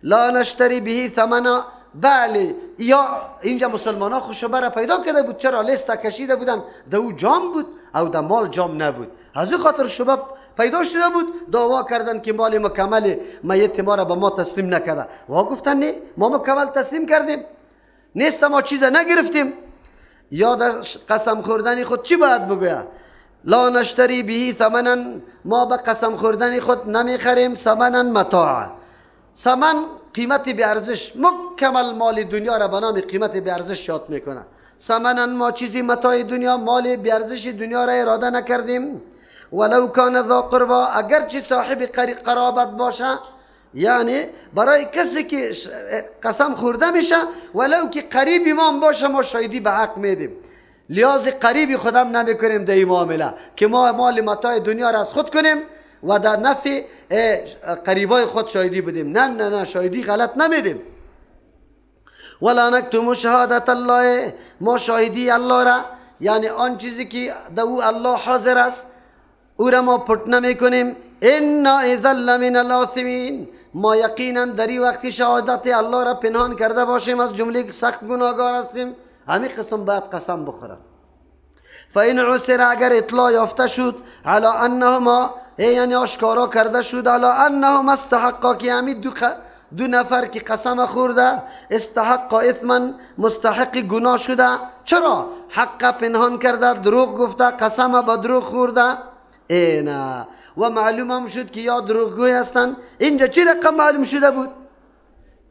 لا نشتری به ثمنا. بله، یا اینجا مسلمان ها خوشبره پیدا کرده بود. چرا؟ لیستا کشیده بودن دو جام بود او در مال جام نبود، از این خاطر شبه پیدا شده بود. دعوا کردن که مال مکمل میت ما را به ما تسلیم نکرده. و گفتن نه، ما مکمل تسلیم کردیم، نیست ما چیز نگرفتیم. یا در قسم خوردن خود چی باید بگوید؟ لا نشتری به ثمنا، ما به قسم خوردن خود نمیخریم. ثمنا متاع، ثمن قیمت به ارزش، مکمل مال دنیا را به نام قیمت به ارزش یاد میکنه. ثمنا، ما چیزی متاع دنیا، مال به ارزش دنیا را اراده نکردیم. ولو کان ذا قربا، اگرچه صاحب قرابت باشه، یعنی برای کسی که قسم خورده میشه ولو که قریب ما باشه ما شایدی به حق میدیم. لیاز قریب خودم نمیکنیم در این معامله که ما مال متاع دنیا را از خود کنیم و در نفع قریبای خود شایدی بدیم. نه نه نه، شایدی غلط نمیدیم. ولا نکتم شهادت الله، ما شاهدی الله را، یعنی آن چیزی که در او الله حاضر است او را ما پټ نمیکنیم. انا اذا لمن الاثمین، ما یقینا در این وقت شهادت الله را پنهان کرده باشیم از جمله سخت گناهگار هستیم. همین قسم باید قسم بخورم. فإن عسر، اگر اطلاع یافته شد، علی انهما، یعنی آشکارا کرده شد، علی انهما استحقا، که همین دو نفر که قسم خورده استحقا اثما، مستحق گناه شده. چرا؟ حق پنهان کرده، دروغ گفته، قسم با دروغ خورده. اینا و معلوم هم شد که یا دروغگوی هستند. اینجا چی رقم معلوم شده بود؟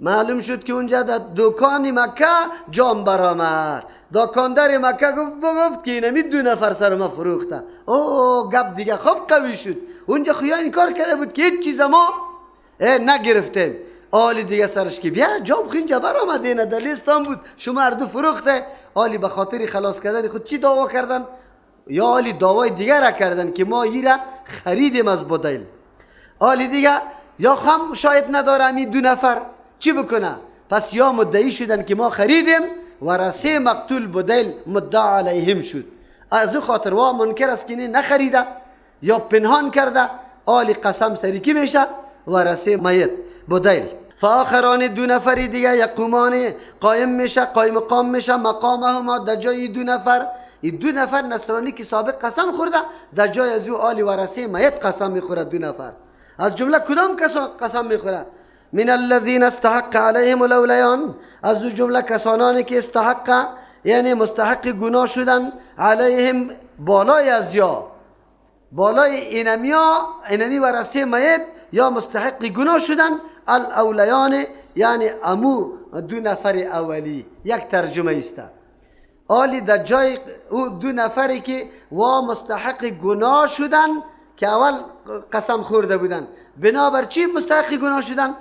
معلوم شد که اونجا در دکان مکه جام برآمد. دکاندار مکه گفت که اینمی دو نفر سر ما فروخته. اوه، گپ دیگه خوب قوی شد. اونجا خویا این کار کرده بود که هیچ چیز ما نگرفتیم. آلی دیگه سرش که بیا جام خو اینجا برآمد، اینه در لیستان بود، شما هر دو فروخته. آلی به خاطر خلاص کردن خود چی دعوا کردن؟ یا آلی دعوای دیگر را کردن که ما این را خریدیم از بدیل. آلی دیگه یا هم شاید نداره این دو نفر چی بکنه؟ پس یا مدعی شدن که ما خریدیم، ورثه مقتول بدیل مدعا علیهم شد. از او خاطر وا منکر است که نخریده یا پنهان کرده، آلی قسم سری کی میشه؟ ورثه میت بدیل. فآخران، دو نفری دیگه، یقومان قایم میشه، قایم مقام میشه، مقامهما، در جای دو نفر. این دو نفر نصرانی که سابق قسم خورده در جای از او آلی ورثه میت قسم میخوره. دو نفر از جمله کدام کسان قسم میخوره؟ من الذين استحق عليهم الاولیان، از دو جمله کسانانی که استحق یعنی مستحق گناه شدن، علیهم بالای از یا بالای اینمی ورثه میت یا مستحق گناه شدن، الاولیان یعنی امو دو نفر اولی. یک ترجمه است. آلی در جای او دو نفری که وا مستحق گناه شدن که اول قسم خورده بودن، بنابر چی مستحق گناه شدن؟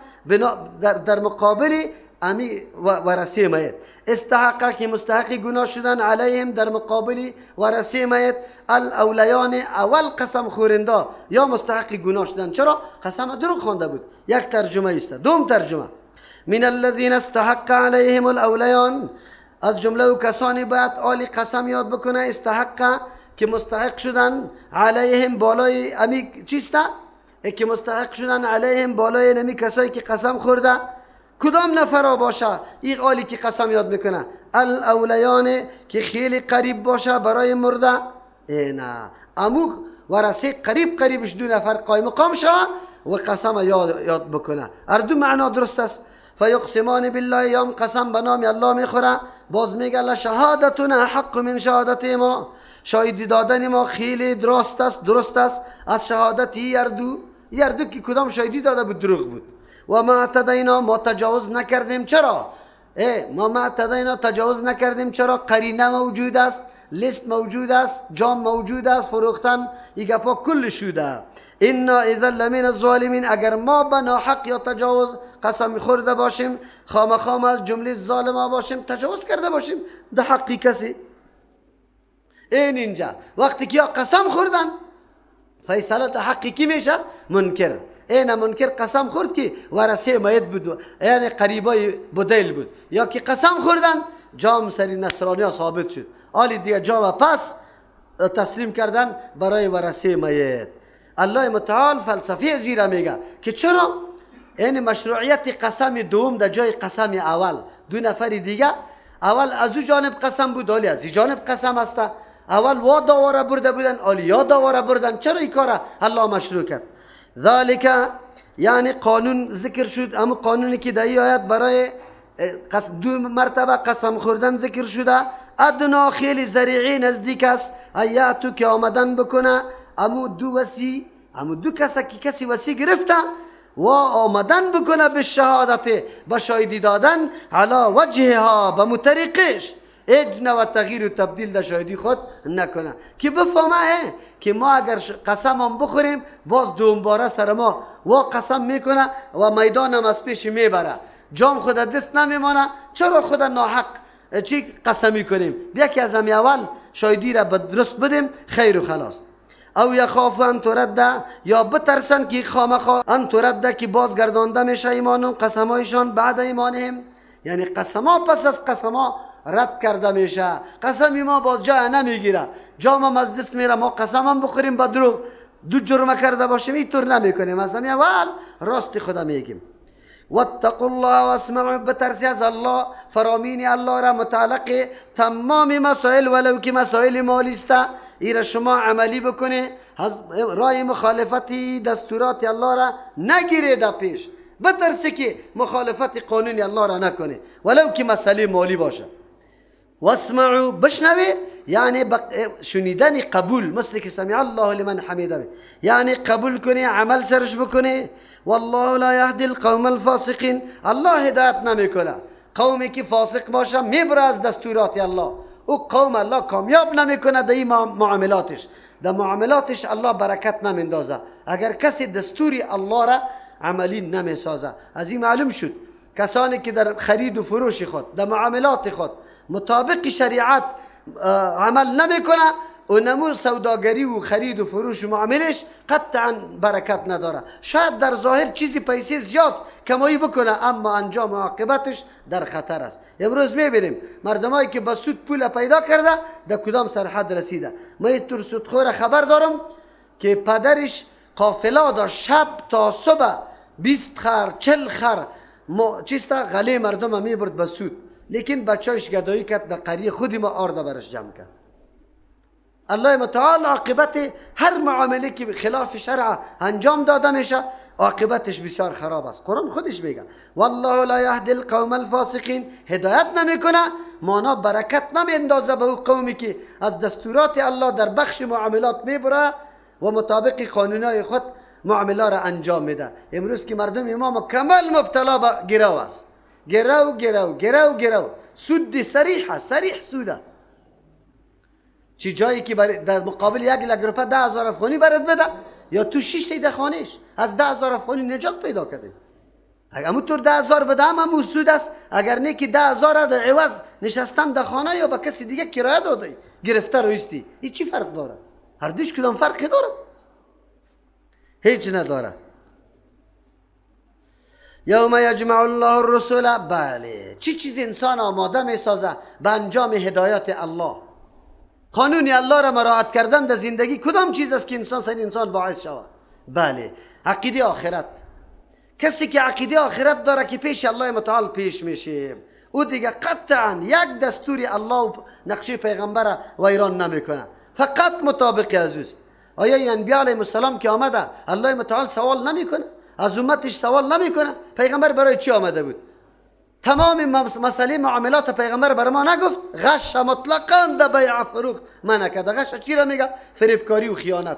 در مقابل امی ورثه میت. استحقه که مستحق گناه شدن، علیهم در مقابل ورثه میت، الاولیان اول قسم خورنده یا مستحق گناه شدن. چرا؟ قسم دروغ خوانده بود. یک ترجمه است. دوم ترجمه، من الذين استحق عليهم الاولیان، از جمله و کسانی باید آلی قسم یاد بکنه استحقه که مستحق شدن، علیهم بالای امی چیسته که مستحق شدن، علیهم بالای نمی کسایی که قسم خورده. کدام نفرا باشه این آلی که قسم یاد میکنه؟ الاولیان که خیلی قریب باشه برای مرده. نه، امو ورثه قریبش دو نفر قایم مقام شوه و قسم یاد بکنه. هر دو معنا درست است. فیقسمان بالله، یا قسم به نام الله میخوره. باز میگه لشهادتنا حق من شهادت ما، شاهدی دادن ما خیلی درست است از شهادت هر دو که کدام شاهدی داده بود دروغ بود. و ما اعتدینا، ما تجاوز نکردیم. چرا؟ ما اعتدینا تجاوز نکردیم. چرا؟ قرینه موجود است، لیست موجود است، جام موجود است، فروختن این گپا کل شده. انا اذا لمن الظالمین، اگر ما به ناحق یا تجاوز قسم خورده باشیم، خامخام از جمله ظالما باشیم، تجاوز کرده باشیم در حقی کسی. اینجا وقتی که یا قسم خوردن، فیصله در حقی کی میشه؟ منکر. منکر قسم خورد که ورثه میت بود، یعنی قریبای بدیل بود، یا که قسم خوردن جام سری نصرانی ها ثابت شد، آلی دیگه جام پس تسلیم کردن برای ورثه میت. الله متعال فلسفه زیرا میگه که چرا این مشروعیت قسم دوم در جای قسم اول. دو نفر دیگه اول از او جانب قسم بود، حالی از این جانب قسم است. اول وا داوره برده بودن، حالی یا داوره بردن. چرا این کار الله مشروع کرد؟ ذالک یعنی قانون ذکر شد، اما قانونی که در این آیت برای دو مرتبه قسم خوردن ذکر شده. ادنا خیلی ذریعی نزدیک است، ایاتو که آمدن بکنه امو دو کسی وسی گرفته و آمدن بکنه به شهادت، به شاهدی دادن علا وجهها، به مطریقش اجنا و تغییر و تبدیل در شاهدی خود نکنه، که بفهمه که ما اگر قسم هم بخوریم باز دومباره سر ما و قسم میکنه و میدان هم از پیش میبره، جام خود دست نمیمانه. چرا خود ناحق چی قسمی کنیم؟ بیا که از همی اول شاهدی را درست بدیم، خیر و خلاص. او یخاف ان ترد، یا بترسن که خامخا ان ترد که بازگردانده میشه ایمانون قسمایشان بعد ایمانهم، یعنی قسما پس از قسما رد کرده میشه، قسمی ما باز جای نمیگیره، جام از دست میره، ما قسم هم بخوریم با دروغ دو جرمه کرده باشیم اینطور نمیکنیم، از همی اول راست خدا میگیم. واتقوا الله واسمعوا، بترسی از الله، فرامین الله را متعلق تمام مسائل ولو که مسائل مالی است ایره شما عملی بکنه، رای مخالفتی دستورات الله را نگیره در پیش، بترسی که مخالفت قانون الله را نکنه ولو که مسئله مالی باشه. واسمعوا، بشنوی یعنی شنیدن قبول، مثل که سمع الله لمن حمیده، یعنی قبول کنی عمل سرش بکنی. والله لا یهدی القوم الفاسقین، الله هدایت نمیکنه قومی که فاسق باشه، میبره از دستورات الله، او قوم الله کامیاب نمیکنه در این معاملاتش، در معاملاتش الله برکت نمیندازه اگر کسی دستوری الله را عملی نمیسازه. از این معلوم شد کسانی که در خرید و فروش خود، در معاملات خود مطابق شریعت عمل نمیکنه، و نمو سوداگری و خرید و فروش و معاملش قطعا برکت نداره. شاید در ظاهر چیزی پیسه زیاد کمایی بکنه، اما انجام و عاقبتش در خطر است. امروز میبینیم مردمایی که با سود پول پیدا کرده در کدام سرحد رسیده. من یک تور سودخور خبر دارم که پدرش قافله داشت، شب تا صبح 20 خر 40 خر چیستا غله مردم میبرد به سود، لیکن بچه‌اش گدایی کرد، به قریه خودی ما آرده برش جمع کرد. الله متعال عاقبت هر معامله که خلاف شرع انجام داده میشه عاقبتش بسیار خراب است. قرآن خودش میگه والله لا یهدی القوم الفاسقین، هدایت نمیکنه، مانا برکت نمیندازه به او قومی که از دستورات الله در بخش معاملات میبره و مطابق قانونهای خود معامله را انجام میده. امروز که مردم ما کامل مبتلا به گرو است، گرو سود صریح سود است. چی جایی که در مقابل 1 لک روپیه 10,000 افغانی برات بده، یا تو 6 تا خانهش از 10,000 افغانی نجات پیدا کرده. اما تو 10,000 بده هم سود است، اگر نه که 10,000 در عوض نشستن در خانه یا با کسی دیگه کرایه داده گرفته رویستی، این چی فرق داره؟ هر دوش کدام فرقی داره؟ هیچ نداره. یوم یجمع الله الرسل، بله چی چیز انسان آماده می سازه به انجام هدایت الله؟ قانون الله را مراعات کردن در زندگی کدام چیز است که انسان باعث شود؟ بله عقیده آخرت. کسی که عقیده آخرت داره که پیش الله متعال پیش میشه، او دیگه قطعا یک دستوری الله و نقشه پیغمبر ویران نمیکنه، فقط مطابق از اوست. آیا انبیاء علیهم السلام که آمده الله متعال سوال نمیکنه؟ از امتش سوال نمیکنه؟ پیغمبر برای چی آمده بود؟ تمام مسئله معاملات پیغمبر بر ما نگفت غش مطلقاً در بیع فروخت من نکرده. غش چی را میگه؟ فریبکاری و خیانت.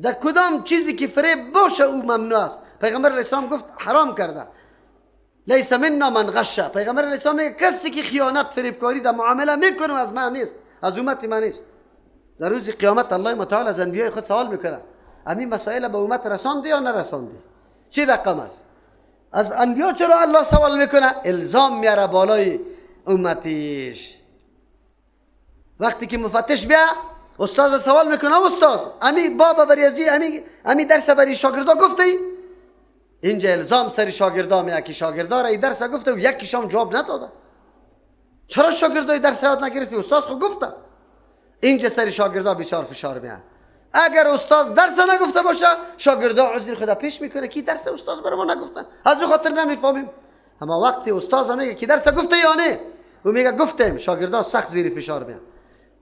در کدام چیزی که فریب باشه او ممنوع است. پیغمبر علیه السلام گفت حرام کرده، لیس منا من غش. پیغمبر علیه السلام میگه کسی که خیانت فریبکاری در معامله میکنه از من نیست، از امت من نیست. در روز قیامت الله متعال از انبیاء خود سوال میکنه همین مسائل به امت رسانده یا نرسانده؟ چی رقم است؟ از انبیاء چرا الله سوال میکنه؟ الزام میاره بالای امتیش. وقتی که مفتش بیا استاد سوال میکنه استاد امی بابا بریزی امی درس بری شاگردا گفتی؟ اینجا الزام سری شاگردا میاد که شاگردا را این درس گفته و یکیشون جواب نداده. چرا شاگردا درس یاد نگرفتی؟ استاد خود گفته. اینجا سری شاگردا بسیار فشار میاد. اگر استاد درس نگفته باشه شاگردا عذر خدا پیش میکنه که درس استاد برای ما نگفتن، از او خاطر نمیفهمیم. اما وقتی استاد میگه که درس گفته یا نه، او میگه گفتم، شاگردا سخت زیر فشار میان.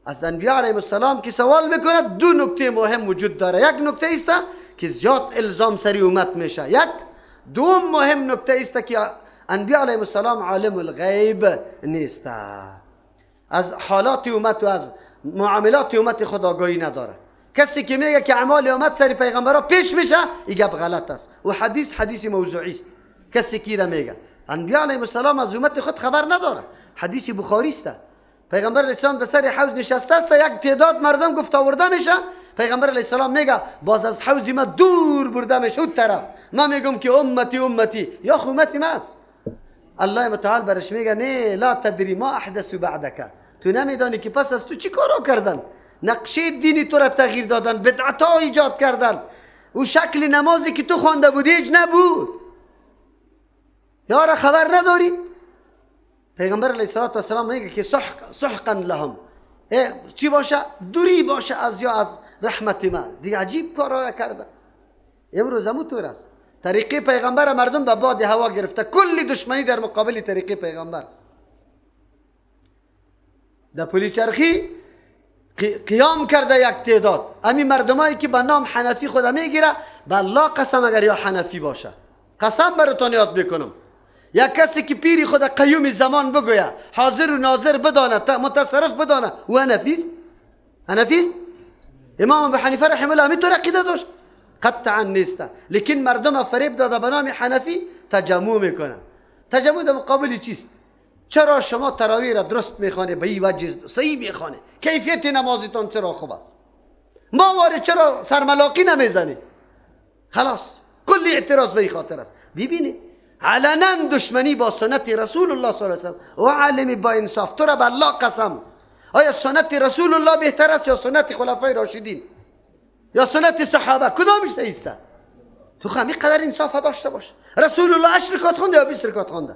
از انبیاء علیهم السلام که سوال میکنه دو نکته مهم وجود داره. یک نکته است که زیاد الزام سری امت میشه. یک دوم مهم نکته است که انبیاء علیهم السلام عالم الغیب نیست، از حالات امت و از معاملات امت خود آگاهی نداره. کسی که میگه که اعمال امت سری پیغمبرها پیش میشه، این گپ غلط است و حدیث موضوعی است. کسی کی را میگه انبیاء علیهم السلام از امت خود خبر نداره. حدیث بخاری است، پیغمبر علیه السلام در سر حوض نشسته است، یک تعداد مردم گفت آورده میشه، پیغمبر علیه السلام میگه باز از حوض ما دور برده میشه اون طرف، ما میگم که امتی یا خو امتی ماست. الله متعال برش میگه نه لا تدری ما احدث بعدک، تو نمیدانی که پس از تو چی کارا کردن، نقشه دینی تو را تغییر دادن، بدعت‌ها ایجاد کردن، او شکل نمازی که تو خوانده بودی هیچ نبود. یارا خبر نداری؟ پیغمبر علیه السلام میگه که سحقا لهم، چی باشه؟ دوری باشه از رحمت من. دیگه عجیب کارا را کردن. امروز همون طور است. طریقه پیغمبر مردم به باد هوا گرفته، کلی دشمنی در مقابل طریقه پیغمبر. در پلی چرخی قیام کرده یک تعداد همین مردمایی که به نام حنفی خود میگیره، به الله قسم اگر یا حنفی باشه، قسم براتون یاد میکنم، یا کسی که پیری خود قیوم زمان بگویه، حاضر و ناظر بدانه، متصرف بدانه، و حنفیست. امام ابو حنیفه رحمه الله همین طور عقیده داشت، قطعا نیست. لیکن مردم فریب داده به نام حنفی تجمع میکنن. تجمع در مقابل چیست؟ چرا شما تراویح را درست میخوانه، به این وجه صحیح میخوانه، کیفیت نمازتان چرا خوب است، ما چرا سرملاقی نمیزنی؟ خلاص کلی اعتراض به این خاطر است. ببینید علنا دشمنی با سنت رسول الله صلی الله علیه و سلم و عالم با انصاف. تو را به الله قسم، آیا سنت رسول الله بهتر است یا سنت خلفای راشدین یا سنت صحابه؟ کدامش صحیح است؟ تو همین قدر انصاف داشته باش. رسول الله 8 رکعت خونده یا 20 رکعت خونده؟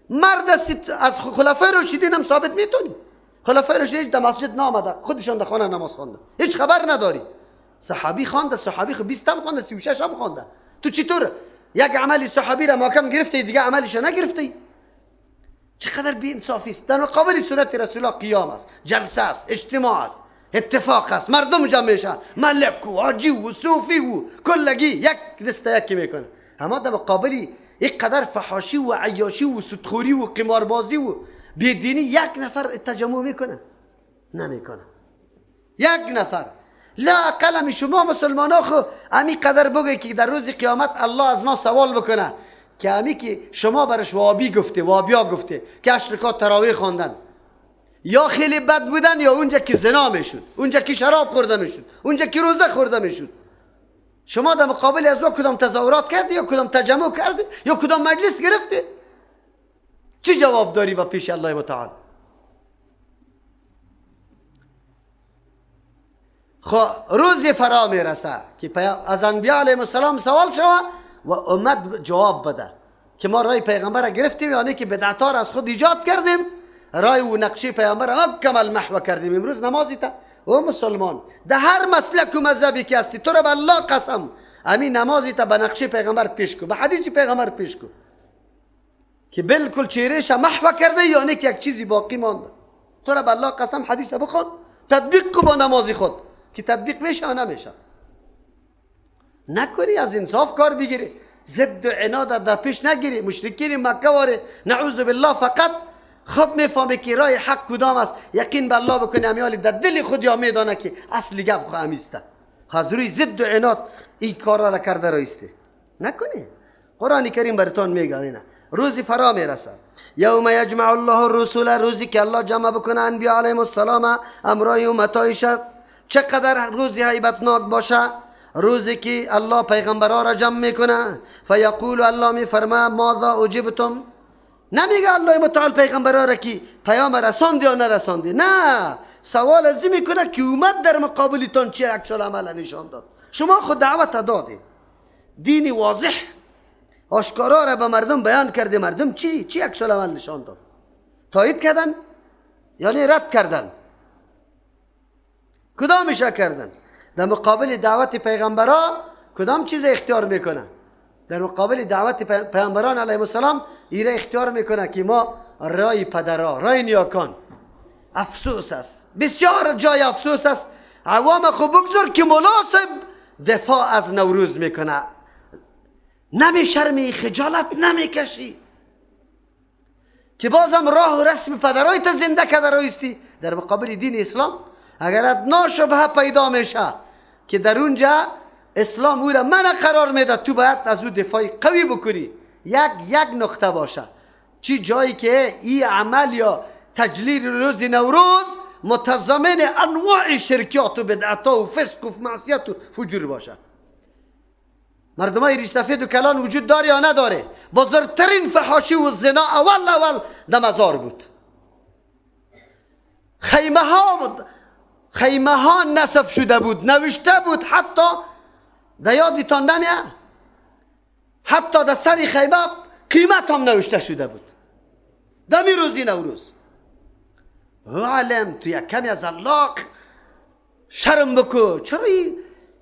مرد است از خلفای راشدین هم ثابت میتونی. خلفای راشدین در مسجد نامده، خودشان در خانه نماز خونده، هیچ خبر نداری. صحابی خونده، صحابی خو 20 هم خونده، 36 هم خونده. تو چطور یک عملی صحابی را محکم گرفتی دیگه عملش نگرفتی؟ چقدر بی انصافی است. در مقابل سنت رسول الله قیام است، جلسه است، اجتماع است، اتفاق است، مردم جمع میشن، ملک و حاجی و صوفی و کلگی یک دسته یکی میکنه. اما در مقابل یک قدر فحاشی و عیاشی و سودخوری و قماربازی و بیدینی یک نفر تجمع میکنه؟ نمیکنه. یک نفر. لا اقل شما مسلمان ها خو امی قدر بگوی که در روز قیامت الله از ما سوال بکنه که امی که شما برش وابیا گفته که 8 رکعت تراویح خواندن، یا خیلی بد بودن یا اونجا که زنا میشد، اونجا که شراب خورده میشد، اونجا که روزه خورده میشد، شما در مقابل از او کدام تظاهرات کردی یا کدام تجمع کردی یا کدام مجلس گرفتی؟ چی جواب داری با پیش الله متعال؟ خو روزی فرا میرسه که از انبیاء علیهم السلام سوال شوه و امت جواب بده که ما رای پیغمبر را گرفتیم، یعنی که بدعت‌ها را از خود ایجاد کردیم، رای و نقشه پیغمبر را مکمل محو کردیم. امروز نمازی تا و مسلمان در هر مسلک و مذهبی که هستی، تو را به الله قسم همین نمازی تا به نقشه پیغمبر پیش کو، به حدیث پیغمبر پیش کو که بالکل چهرهش محو کرده، یعنی که یک چیزی باقی مانده. تو را به الله قسم حدیث بخون، تطبیق کو با نمازی خود که تطبیق میشه یا نمیشه. نکنی از انصاف کار بگیری، ضد و عناد در پیش نگیری. مشرکین مکه واره نعوذ بالله فقط خب میفهمه که راه حق کدام است، یقین به الله بکنه امیالی در دل خود یا میدانه که اصل گپ خو همیسته، از روی ضد و عناد این کارا را کرده رایسته. نکنی. قرآن کریم براتون میگه اینا روزی فرا میرسه، یوم یجمع الله الرسل، روزی که الله جمع بکنه انبیا علیهم السلام امرای امتایش. چقدر روزی هیبتناک باشه، روزی که الله پیغمبرها را جمع میکنه. فیقول، الله میفرما ماذا اجبتم، نمیگه الله متعال پیغمبرها را که پیام رساندی یا نرساندی، نه، سوال ازی میکنه که اومد در مقابلتان چه عکس العمل نشان داد. شما خود دعوت دادی، دینی واضح آشکارا را به مردم بیان کرده، مردم چی عکس العمل نشان داد؟ تایید کردن یعنی رد کردن؟ کدامش کردن؟ در مقابل دعوت پیغمبران کدام چیز اختیار میکنه؟ در مقابل دعوت پیغمبران علیهم السلام ایره اختیار میکنه که ما رای پدرها، رای نیاکان. افسوس است، بسیار جای افسوس است. عوام خوب بگذار که مناسب دفاع از نوروز میکنه، نمی شرمی، خجالت نمیکشی که بازم راه و رسم پدرای تا زنده کرده رایستی در مقابل دین اسلام. اگر ادنا شبهه پیدا میشه که در اونجا اسلام او را منع قرار میده، تو باید از او دفاع قوی بکنی. یک نقطه باشه، چی جایی که این عمل یا تجلیل روز نوروز متضمن انواع شرکیات و بدعت و فسق و معصیت و فجور باشه. مردمای ریش سفید و کلان وجود داره یا نداره؟ بزرگترین فحاشی و زنا اول در مزار بود. خیمه ها نصب شده بود، نوشته بود، حتی در یادتان نمیه؟ حتی در سر خیمه قیمت هم نوشته شده بود دمی روزی نوروز. عالم تو یک کمی از الله شرم بکن. چرا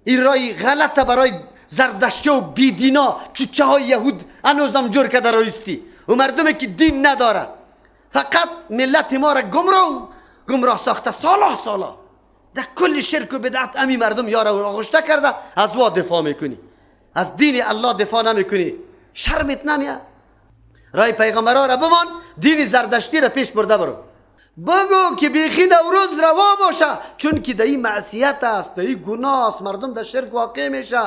این رای غلطه برای زردشتی و بیدینا چوچه های یهود هنوزم جور که در رایستی و مردمی که دین نداره فقط ملت ما را گمراه ساخته سالا در کل شرک و بدعت. امی مردم یارا و آغشته کرده، از وا دفاع میکنی، از دین الله دفاع نمیکنی. شرمت نمیاد؟ رای پیغمبرها را بمان، دین زردشتی را پیش برده برو. بگو که بیخی نوروز روا باشه، چون که در این معصیت است، در این گناه است، مردم در شرک واقع میشه،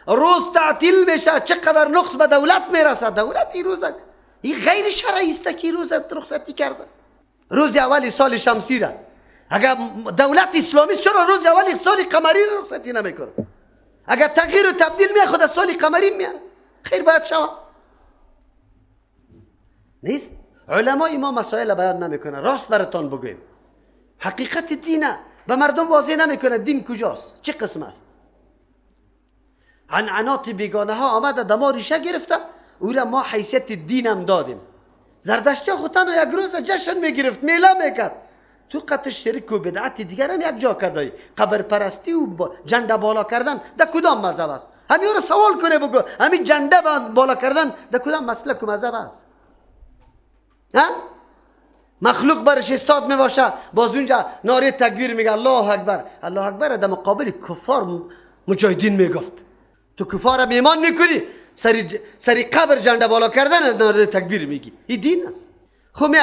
روز تعطیل میشه، چقدر نقص به دولت میرسه. دولت این روز این غیر شرعی است که روز رخصتی کرده، روز اول سال شمسی را. اگر دولت اسلامی است چرا روز اول سال قمری را رخصتی نمیکنه؟ اگر تغییر و تبدیل میاد خود سال قمری میاد، خیر باید شما نیست. علمای ما مسائل بیان نمیکنه. راست براتون بگویم، حقیقت دینه به مردم واضح نمیکنه. دین کجاست، چه قسم است؟ عنعنات بیگانه ها آمده دما ریشه گرفته، او را ما حیثیت دین هم دادیم. زردشتی ها خودتان یک روز جشن میگرفت، میله میکرد. تو قطع شرک و بدعت دیگر هم یک جا کرده. قبر پرستی و جنده بالا کردن در کدام مذهب است؟ همین رو سوال کنه بگو، همین جنده بالا کردن در کدام مسلک و مذهب است؟ مخلوق برش استاد می باشه، باز اونجا ناره تکبیر میگه الله اکبر. الله اکبر در مقابل کفار مجاهدین میگفت. تو کفار هم ایمان میکنی، سری قبر جنده بالا کردن ناره تکبیر میگی. این دین است. خب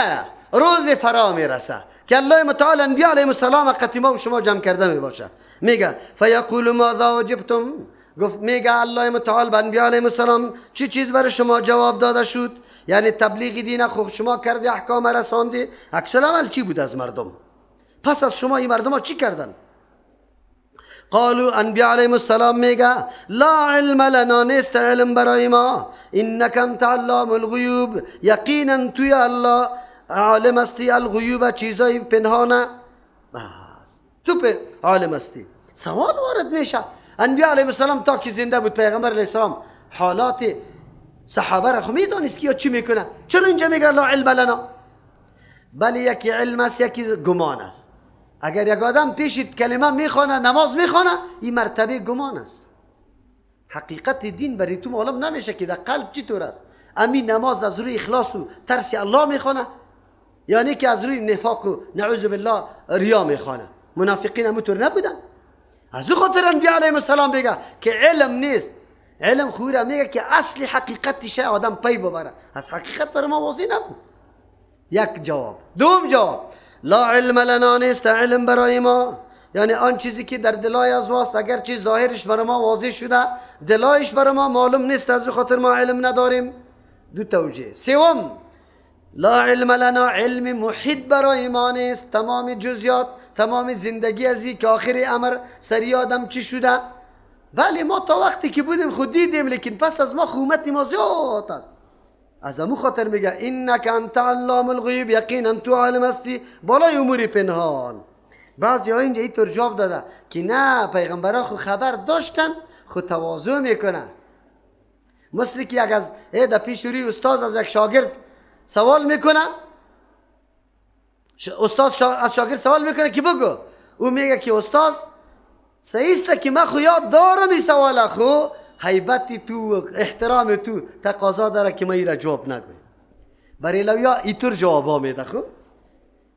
روز فرا میرسه که الله متعال انبیاء علیهم السلام قتیمه و شما جمع کرده می باشه، میگه فیقول ماذا اجبتم، گفت میگه الله متعال به انبیاء علیهم السلام چی چیز برای شما جواب داده شد؟ یعنی تبلیغ دین خوب شما کردی، احکام رساندی، عکس العمل چی بود از مردم؟ پس از شما این مردم ها چی کردن؟ قالوا انبیاء علیهم السلام میگه لا علم لنا، نیست علم برای ما، انک انت علام الغیوب، یقینا توی الله عالم استی الغیوب، چیزای پنهانه، بس تو عالم استی. سوال وارد میشه. انبیاء علیهم السلام تا که زنده بود پیغمبر علیه السلام حالات صحابه را خود میدانست که چی میکنه. چرا اینجا میگه لا علم لنا؟ بله یکی علم است، یکی گمان است. اگر یک آدم پیشت کلمه میخوانه، نماز میخوانه، این مرتبه گمان است. حقیقت دین برای تو معلوم نمیشه که در قلب چطور است. امین نماز از روی اخلاص و ترس الله میخوانه، یعنی که از روی نفاق و نعوذ بالله ریا میخوانه. منافقین همونطور نبودن. از او خاطر انبیاء علیهم السلام بگه که علم نیست. علم خویره میگه که اصل حقیقت شه آدم پی ببره. از حقیقت برای ما واضح نبود. یک جواب. دوم جواب لا علم لنا، نیست علم برای ما، یعنی آن چیزی که در دلای از واست اگر چیز ظاهرش برای ما واضح شده دلایش برای ما معلوم نیست، از خاطر ما علم نداریم. دو توجیه. سوم لا علم لنا، علم محیط برای ما نیست، تمام جزئیات، تمام زندگی ازی که آخر امر سری آدم چی شده. بله ما تا وقتی که بودیم خود دیدیم، لیکن پس از ما خومت ما زیاد است. از امو خاطر میگه انک انت علام الغیوب، یقینا تو عالم هستی بالای امور پنهان. بعضی ها اینجا اینطور جواب داده که نه پیغمبرها خود خبر داشتن، خود تواضع میکنن. مثل که یک از در پیش روی استاد از یک شاگرد سوال میکنه، استاد از شاگرد سوال میکنه که بگو، او میگه که استاد سیست که من خو یاد دارم این سوال خو حیبت تو احترام تو تقاضا داره که من ایره جواب نگویم. برای لویا ایطور جوابا میده. خو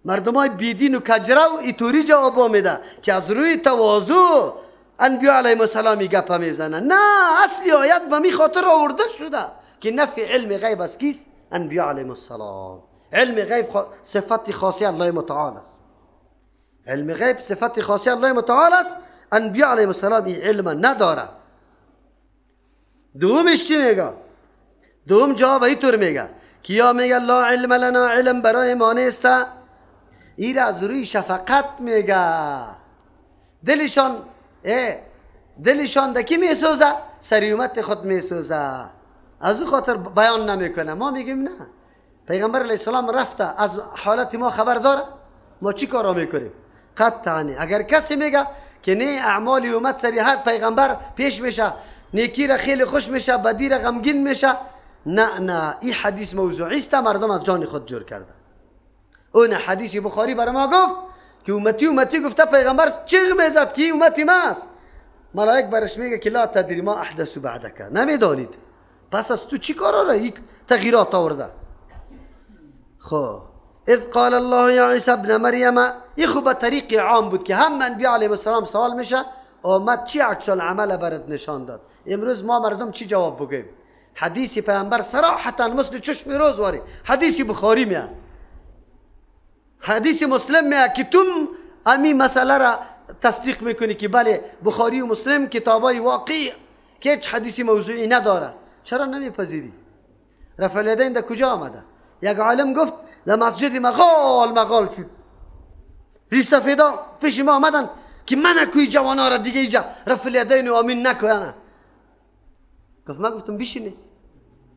مردم های بیدین و کجرو ایطوری جوابا میده که از روی تواضع انبیاء علیهم السلام گپ میزنن. نه، اصلی آیت به می خاطر آورده شده که نفی علم غیب است. کیست؟ انبیاء علیهم السلام. علم غیب صفت خاصی الله متعال است. علم غیب صفت خاصی الله متعال است. انبیاء علیهم السلام این علم نداره. دومش چی میگه؟ دوم جواب اینطور میگه که یا میگه لا علم لنا، علم برای ما نیست. این از روی شفقت میگه. دلشان دکی میسوزه، سریومت خود میسوزه، از او خاطر بیان نمیکنه. ما میگیم نه، پیغمبر علیه السلام رفته، از حالت ما خبر داره، ما چی کارا میکنیم؟ قطعا اگر کسی میگه که نه اعمالی اومد سری هر پیغمبر پیش میشه، نیکی را خیلی خوش میشه، بدی را غمگین میشه، نه این حدیث موضوعی است، مردم از جان خود جور کرده. اون حدیث بخاری برای ما گفت که امتی گفته پیغمبر چیغ میزد که امتی ماست. ملائک برش میگه که لا تدری ما احدث بعدک، نمیدانید پس از تو چی کارا را یک تغییرات آورده. خب اذ قال الله یا عیسی ابن مریم، این خوب طریق عام بود که هم انبیاء علیهم السلام سوال میشه آمد چی عکس العمل برات نشان داد. امروز ما مردم چی جواب بگیم؟ حدیث پیامبر صراحتا مثل چشم روز واری، حدیث بخاری میاد، حدیث مسلم میاد که تو امی مسئله را تصدیق میکنی که بله بخاری و مسلم کتابای واقعی که هیچ حدیث موضوعی نداره، چرا نمیپذیری؟ رفع الیدین در کجا آمده؟ یک عالم گفت در مسجد مغال شد، ریش سفیدا پیش ما آمدن که من کوی جوانا را دیگه اینجا رفع الیدین و آمین نکنه. گفت من گفتم بشینه،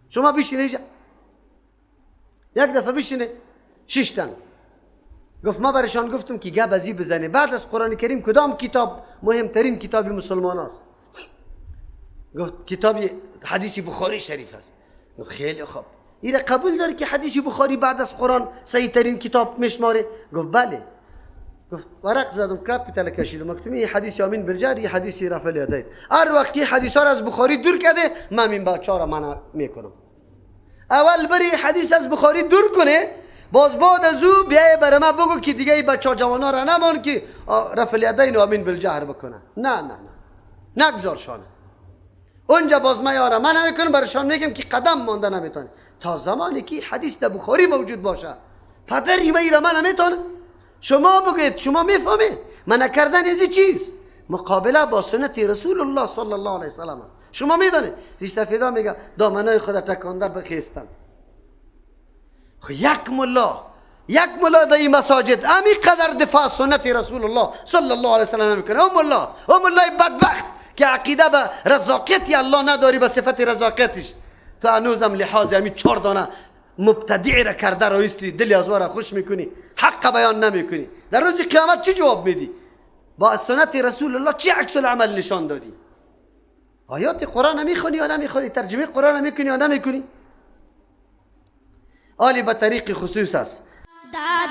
شما بشینه اینجا. یک دفعه بشینه 6 تن. گفت ما برشان گفتم که گپ ازی بزنه، بعد از قرآن کریم کدام کتاب مهمترین کتاب مسلمان است؟ گفت کتاب حدیث بخاری شریف است. گفت خیلی خوب، این قبول داری که حدیث بخاری بعد از قرآن صحیح ترین کتاب میشماره؟ گفت بله. گفت ورق زدم کاپیتال کشیدم مکتومی حدیث آمین بالجار، حدیث رفع الیدین. هر وقت که حدیث ها از بخاری دور کرده من این بچه‌ها را منع میکنم. اول بری حدیث از بخاری دور کنه، باز بعد از او بیای برای ما بگو که دیگه این بچه‌ها جوانا را نمان که رفع الیدین و آمین بالجهر بکنن. نه نگذارشانه. اونجا باز ما یارا من نمیکنم، برایشان میگم که قدم مانده نمیتونه تا زمانی که حدیث در بخاری موجود باشه. پدری میره من نمیتونه. شما بگید، شما میفهمید من کردن از چیز مقابله با سنت رسول الله صلی الله علیه و سلم. شما میدونید ریش سفیدا میگه دامنای خود تکانده بخیستن. یک ملا در این مساجد امی قدر دفاع سنت رسول الله صلی الله علیه و سلم میکنه. او ملای بدبخت که عقیده به رزاقیت الله نداری، به صفت رزاقیتش تو هنوزم لحاظ همین 4 دانه مبتدع را کرده رایستی، دلی از وارا خوش میکنی، حق بیان نمیکنی. در روز قیامت چی جواب میدی؟ با سنت رسول الله چی عکس العمل نشان دادی؟ آیات قرآن میخونی یا نمیخونی؟ ترجمه قرآن میکنی یا نمیکنی؟ آلی به طریق خصوص است.